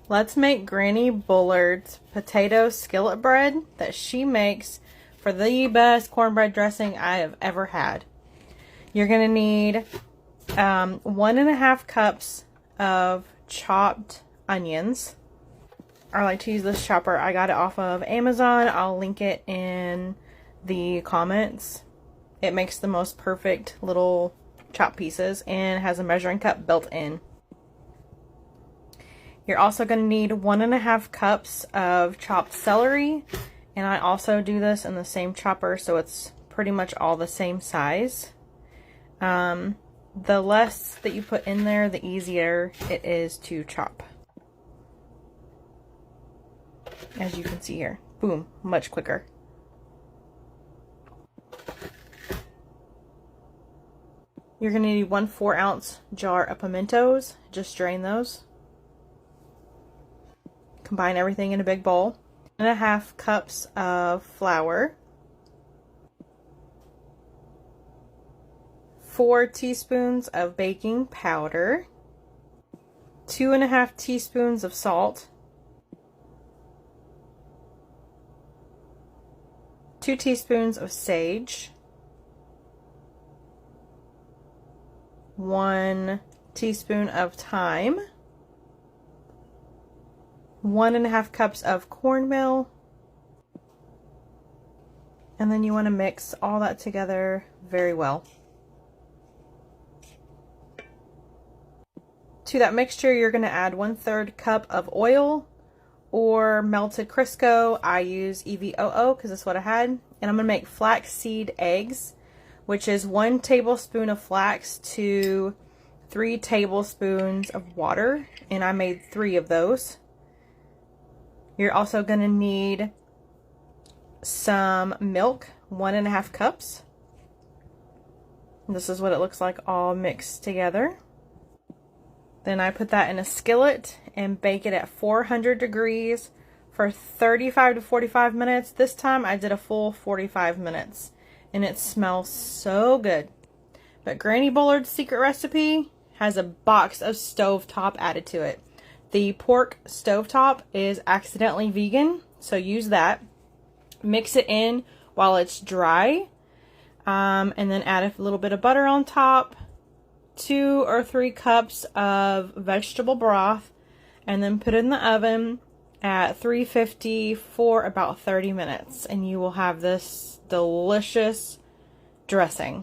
Let's make Granny Bullard's potato skillet bread that she makes for the best cornbread dressing I have ever had. You're going to need 1.5 cups of chopped onions. I like to use this chopper. I got it off of Amazon. I'll link it in the comments. It makes the most perfect little chopped pieces and has a measuring cup built in. You're also going to need 1.5 cups of chopped celery, and I also do this in the same chopper, so it's pretty much all the same size. The less that you put in there, the easier it is to chop. As you can see here, boom, much quicker. You're going to need 1 4-ounce jar of pimentos. Just drain those. Combine everything in a big bowl. 1.5 cups of flour. 4 teaspoons of baking powder. 2.5 teaspoons of salt. 2 teaspoons of sage. 1 teaspoon of thyme. 1.5 cups of cornmeal, and then you want to mix all that together very well. To that mixture, you're going to add 1/3 cup of oil or melted Crisco. I use EVOO because that's what I had, and I'm going to make flaxseed eggs, which is 1 tablespoon of flax to 3 tablespoons of water, and I made 3 of those. You're also going to need some milk, 1.5 cups. This is what it looks like all mixed together. Then I put that in a skillet and bake it at 400 degrees for 35 to 45 minutes. This time I did a full 45 minutes and it smells so good. But Granny Bullard's secret recipe has a box of stovetop added to it. The pork stovetop is accidentally vegan, so use that. Mix it in while it's dry, and then add a little bit of butter on top, 2 or 3 cups of vegetable broth, and then put it in the oven at 350 for about 30 minutes, and you will have this delicious dressing.